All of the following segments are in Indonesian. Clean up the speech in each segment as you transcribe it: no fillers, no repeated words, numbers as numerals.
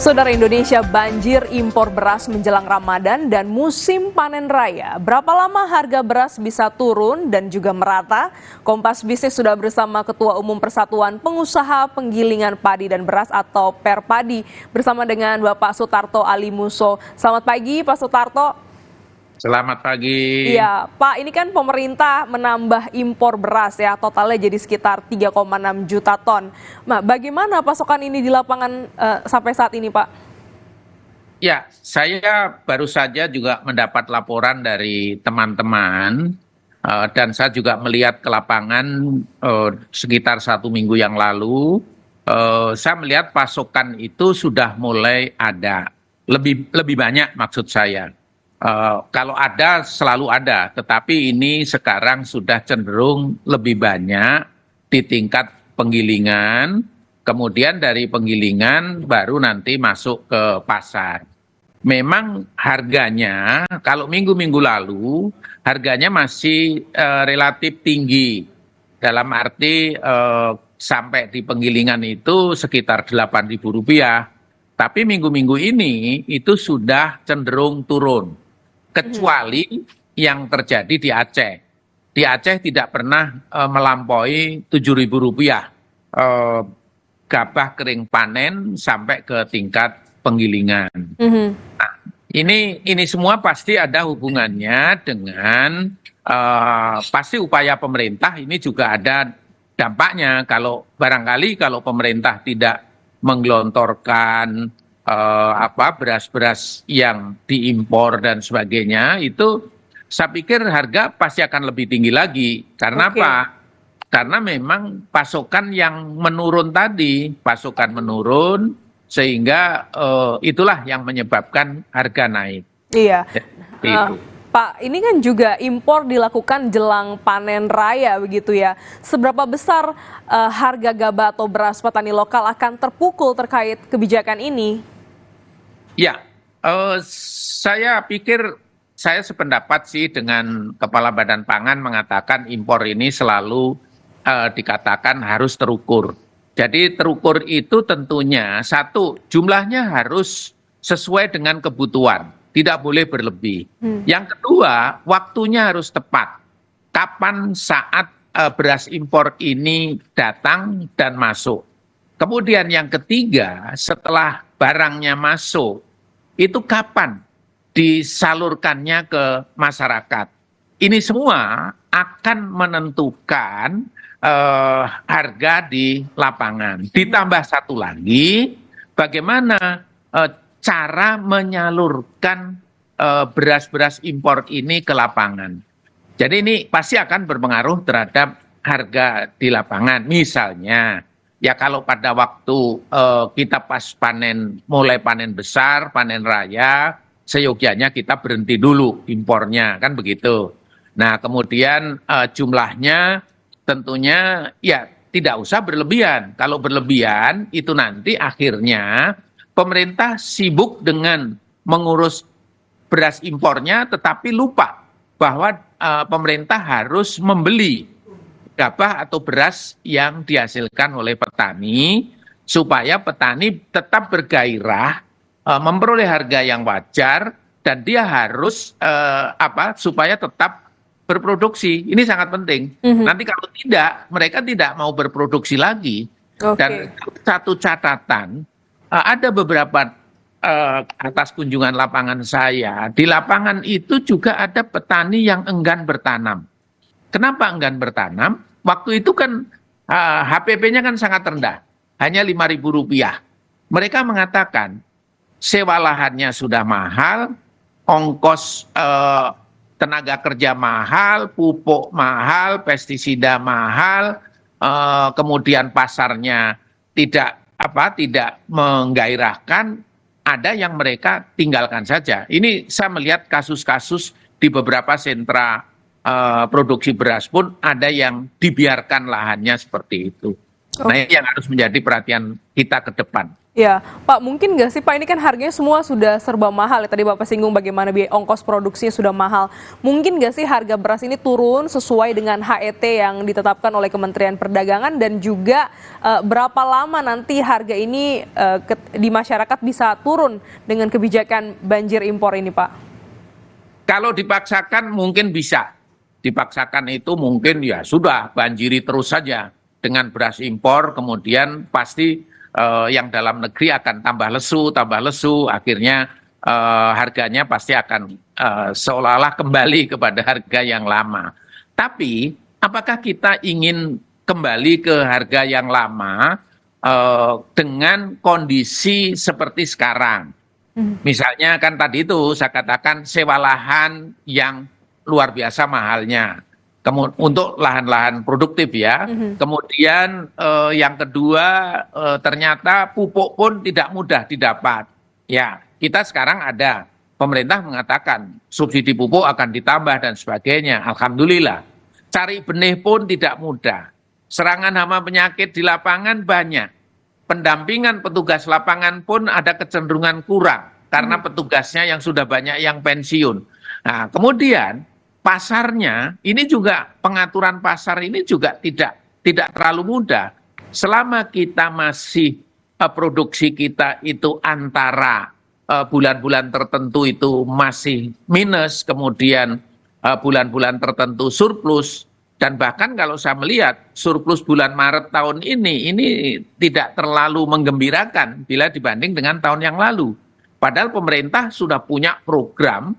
Saudara, Indonesia banjir impor beras menjelang Ramadan dan musim panen raya. Berapa lama harga beras bisa turun dan juga merata? Kompas Bisnis sudah bersama Ketua Umum Persatuan Pengusaha Penggilingan Padi dan Beras atau Perpadi bersama dengan Bapak Sutarto Alimuso. Selamat pagi, Pak Sutarto. Selamat pagi. Iya, Pak, ini kan pemerintah menambah impor beras ya, totalnya jadi sekitar 3,6 juta ton. Nah, bagaimana pasokan ini di lapangan sampai saat ini, Pak? Ya, saya baru saja juga mendapat laporan dari teman-teman dan saya juga melihat ke lapangan sekitar 1 minggu yang lalu. Saya melihat pasokan itu sudah mulai ada, lebih banyak maksud saya. Kalau ada selalu ada, tetapi ini sekarang sudah cenderung lebih banyak di tingkat penggilingan, kemudian dari penggilingan baru nanti masuk ke pasar. Memang harganya, kalau minggu-minggu lalu, harganya masih relatif tinggi. Dalam arti sampai di penggilingan itu sekitar Rp8.000. Tapi minggu-minggu ini itu sudah cenderung turun. Kecuali yang terjadi di Aceh. Di Aceh tidak pernah melampaui Rp7.000 gabah kering panen sampai ke tingkat penggilingan. Nah, ini semua pasti ada hubungannya dengan pasti upaya pemerintah, ini juga ada dampaknya. Kalau barangkali kalau pemerintah tidak menggelontorkan beras-beras yang diimpor dan sebagainya, itu saya pikir harga pasti akan lebih tinggi lagi. Karena apa? Karena memang pasokan yang menurun tadi, pasokan menurun sehingga itulah yang menyebabkan harga naik. Iya. Itu. Pak, ini kan juga impor dilakukan jelang panen raya begitu ya. Seberapa besar harga gabah atau beras petani lokal akan terpukul terkait kebijakan ini? Ya, saya pikir saya sependapat sih dengan Kepala Badan Pangan mengatakan impor ini selalu dikatakan harus terukur. Jadi terukur itu tentunya satu, jumlahnya harus sesuai dengan kebutuhan, tidak boleh berlebih. Yang kedua, waktunya harus tepat. Kapan saat beras impor ini datang dan masuk. Kemudian yang ketiga, setelah barangnya masuk, itu kapan disalurkannya ke masyarakat. Ini semua akan menentukan harga di lapangan. Ditambah satu lagi, bagaimana cara menyalurkan beras-beras impor ini ke lapangan. Jadi ini pasti akan berpengaruh terhadap harga di lapangan. Misalnya, ya kalau pada waktu kita pas mulai panen besar, panen raya, seyogianya kita berhenti dulu impornya, kan begitu. Nah, kemudian jumlahnya tentunya ya tidak usah berlebihan. Kalau berlebihan itu nanti akhirnya pemerintah sibuk dengan mengurus beras impornya tetapi lupa bahwa pemerintah harus membeli gabah atau beras yang dihasilkan oleh petani supaya petani tetap bergairah memperoleh harga yang wajar dan dia harus supaya tetap berproduksi. Ini sangat penting. Nanti kalau tidak, mereka tidak mau berproduksi lagi. Dan satu catatan, ada beberapa atas kunjungan lapangan saya, di lapangan itu juga ada petani yang enggan bertanam. Kenapa enggan bertanam? Waktu itu kan HPP-nya kan sangat rendah, hanya Rp5.000. Mereka mengatakan sewa lahannya sudah mahal, ongkos tenaga kerja mahal, pupuk mahal, pestisida mahal, kemudian pasarnya tidak menggairahkan, ada yang mereka tinggalkan saja. Ini saya melihat kasus-kasus di beberapa sentra produksi beras pun ada yang dibiarkan lahannya seperti itu. Nah, ini yang harus menjadi perhatian kita ke depan. Ya, Pak, mungkin nggak sih Pak, ini kan harganya semua sudah serba mahal ya. Tadi Bapak singgung bagaimana biaya ongkos produksinya sudah mahal. Mungkin nggak sih harga beras ini turun sesuai dengan HET yang ditetapkan oleh Kementerian Perdagangan, dan juga berapa lama nanti harga ini di masyarakat bisa turun dengan kebijakan banjir impor ini, Pak? Kalau dipaksakan mungkin bisa. Dipaksakan itu mungkin ya sudah banjiri terus saja dengan beras impor, kemudian pasti yang dalam negeri akan tambah lesu, akhirnya harganya pasti akan seolah-olah kembali kepada harga yang lama. Tapi apakah kita ingin kembali ke harga yang lama dengan kondisi seperti sekarang? Misalnya kan tadi itu saya katakan sewa lahan yang luar biasa mahalnya. Untuk lahan-lahan produktif ya. Kemudian yang kedua ternyata pupuk pun tidak mudah didapat. Ya, kita sekarang ada pemerintah mengatakan subsidi pupuk akan ditambah dan sebagainya. Alhamdulillah. Cari benih pun tidak mudah. Serangan hama penyakit di lapangan banyak. Pendampingan petugas lapangan pun ada kecenderungan kurang karena petugasnya yang sudah banyak yang pensiun. Nah, kemudian pasarnya ini juga, pengaturan pasar ini juga tidak terlalu mudah. Selama kita masih produksi kita itu antara bulan-bulan tertentu itu masih minus, kemudian bulan-bulan tertentu surplus, dan bahkan kalau saya melihat surplus bulan Maret tahun ini tidak terlalu menggembirakan bila dibanding dengan tahun yang lalu. Padahal pemerintah sudah punya program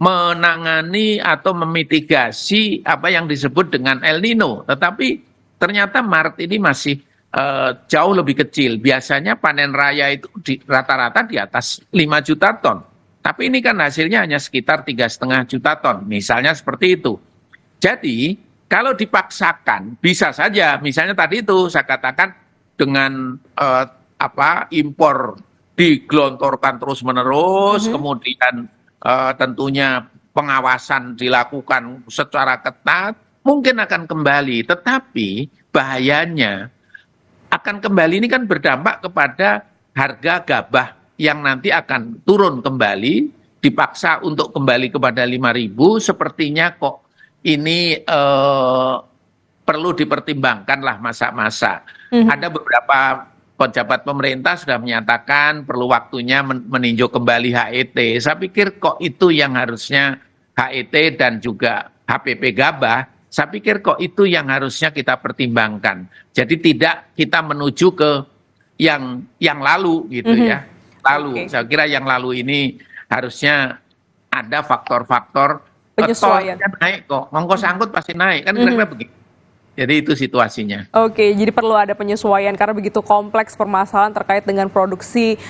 menangani atau memitigasi apa yang disebut dengan El Nino. Tetapi ternyata Maret ini masih jauh lebih kecil. Biasanya panen raya itu rata-rata di atas 5 juta ton. Tapi ini kan hasilnya hanya sekitar 3,5 juta ton. Misalnya seperti itu. Jadi kalau dipaksakan bisa saja. Misalnya tadi itu saya katakan dengan impor digelontorkan terus-menerus, kemudian tentunya pengawasan dilakukan secara ketat, mungkin akan kembali. Tetapi bahayanya akan kembali ini kan berdampak kepada harga gabah yang nanti akan turun kembali, dipaksa untuk kembali kepada 5.000, sepertinya kok ini perlu dipertimbangkan lah masa-masa. Ada beberapa pejabat pemerintah sudah menyatakan perlu waktunya meninjau kembali HET. Saya pikir kok itu yang harusnya HET dan juga HPP gabah, saya pikir kok itu yang harusnya kita pertimbangkan. Jadi tidak kita menuju ke yang lalu gitu ya. Lalu, saya kira yang lalu ini harusnya ada faktor-faktor Penyesuaian. naik kok, ongkos angkut pasti naik, kan kira-kira begitu. Jadi itu situasinya. Oke, jadi perlu ada penyesuaian karena begitu kompleks permasalahan terkait dengan produksi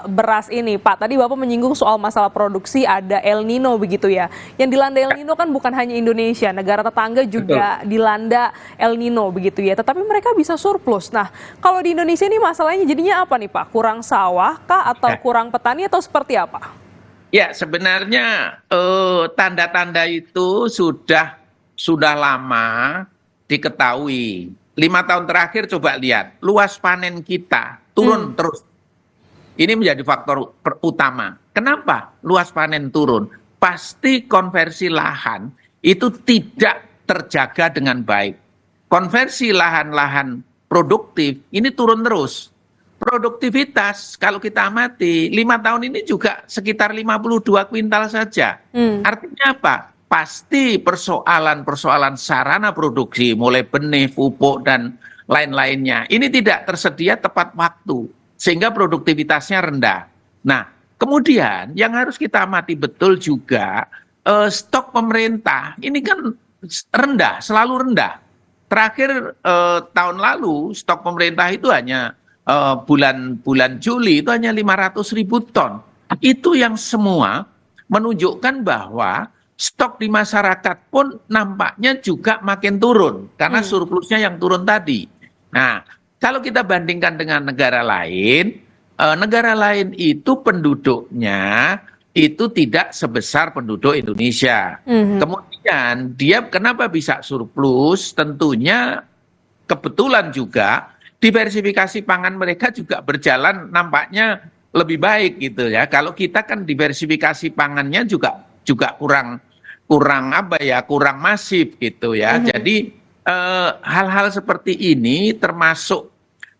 beras ini. Pak, tadi Bapak menyinggung soal masalah produksi, ada El Nino begitu ya. Yang dilanda El Nino kan bukan hanya Indonesia, negara tetangga juga dilanda El Nino begitu ya. Tetapi mereka bisa surplus. Nah, kalau di Indonesia ini masalahnya jadinya apa nih Pak? Kurang sawah kah atau kurang petani atau seperti apa? Ya, sebenarnya tanda-tanda itu sudah lama diketahui. 5 tahun terakhir coba lihat, luas panen kita turun terus. Ini menjadi faktor utama. Kenapa luas panen turun? Pasti konversi lahan itu tidak terjaga dengan baik. Konversi lahan-lahan produktif ini turun terus. Produktivitas kalau kita amati 5 tahun ini juga sekitar 52 kuintal saja. Artinya apa? Pasti persoalan-persoalan sarana produksi, mulai benih, pupuk, dan lain-lainnya, ini tidak tersedia tepat waktu, sehingga produktivitasnya rendah. Nah, kemudian yang harus kita amati betul juga, stok pemerintah, ini kan rendah, selalu rendah. Terakhir tahun lalu, stok pemerintah itu hanya bulan Juli, itu hanya 500.000 ton. Itu yang semua menunjukkan bahwa stok di masyarakat pun nampaknya juga makin turun karena surplusnya yang turun tadi. Nah, kalau kita bandingkan dengan negara lain itu penduduknya itu tidak sebesar penduduk Indonesia. Kemudian dia kenapa bisa surplus? Tentunya kebetulan juga diversifikasi pangan mereka juga berjalan nampaknya lebih baik gitu ya. Kalau kita kan diversifikasi pangannya juga kurang masif gitu ya. Jadi hal-hal seperti ini termasuk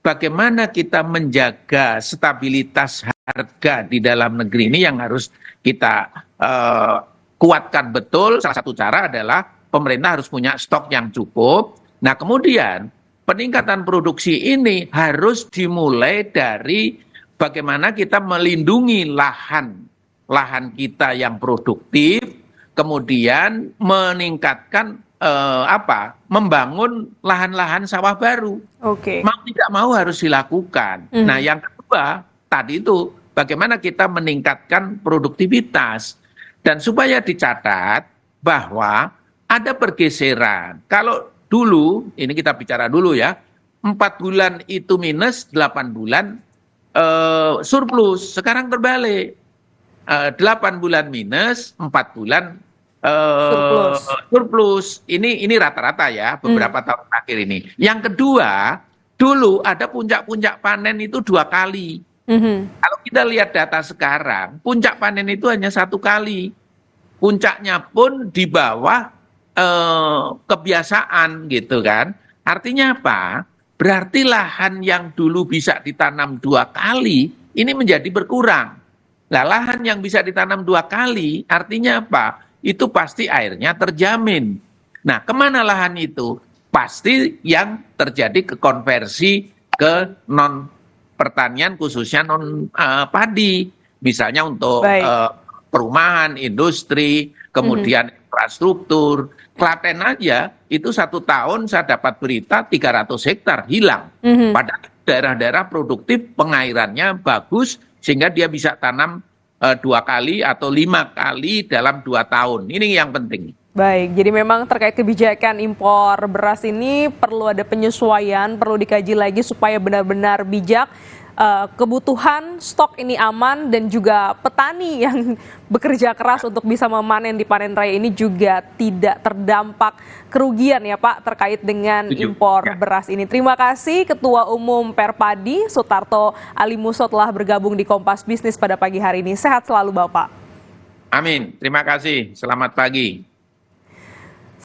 bagaimana kita menjaga stabilitas harga di dalam negeri ini yang harus kita kuatkan betul. Salah satu cara adalah pemerintah harus punya stok yang cukup. Nah, kemudian peningkatan produksi ini harus dimulai dari bagaimana kita melindungi lahan kita yang produktif, kemudian meningkatkan membangun lahan-lahan sawah baru. Oke. Mau tidak mau harus dilakukan. Nah, yang kedua tadi itu bagaimana kita meningkatkan produktivitas dan supaya dicatat bahwa ada pergeseran. Kalau dulu, ini kita bicara dulu ya, 4 bulan itu minus, 8 bulan surplus. Sekarang terbalik. 8 bulan minus, 4 bulan surplus. Ini rata-rata ya, beberapa tahun terakhir ini. Yang kedua, dulu ada puncak-puncak panen itu 2 kali. Kalau kita lihat data sekarang, puncak panen itu hanya 1 kali. Puncaknya pun di bawah kebiasaan gitu kan. Artinya apa? Berarti lahan yang dulu bisa ditanam 2 kali, ini menjadi berkurang. Nah, lahan yang bisa ditanam 2 kali, artinya apa? Itu pasti airnya terjamin. Nah, kemana lahan itu? Pasti yang terjadi konversi ke non pertanian khususnya non padi. Misalnya untuk perumahan, industri, kemudian infrastruktur. Klaten aja itu 1 tahun saya dapat berita 300 hektar hilang. Padahal daerah-daerah produktif pengairannya bagus sehingga dia bisa tanam 2 kali atau 5 kali dalam 2 tahun. Ini yang penting. Baik, jadi memang terkait kebijakan impor beras ini perlu ada penyesuaian, perlu dikaji lagi supaya benar-benar bijak. Kebutuhan stok ini aman dan juga petani yang bekerja keras untuk bisa memanen di panen raya ini juga tidak terdampak kerugian ya Pak terkait dengan impor beras ini. Terima kasih Ketua Umum Perpadi Sutarto Alimuso telah bergabung di Kompas Bisnis pada pagi hari ini. Sehat selalu Bapak. Amin. Terima kasih. Selamat pagi.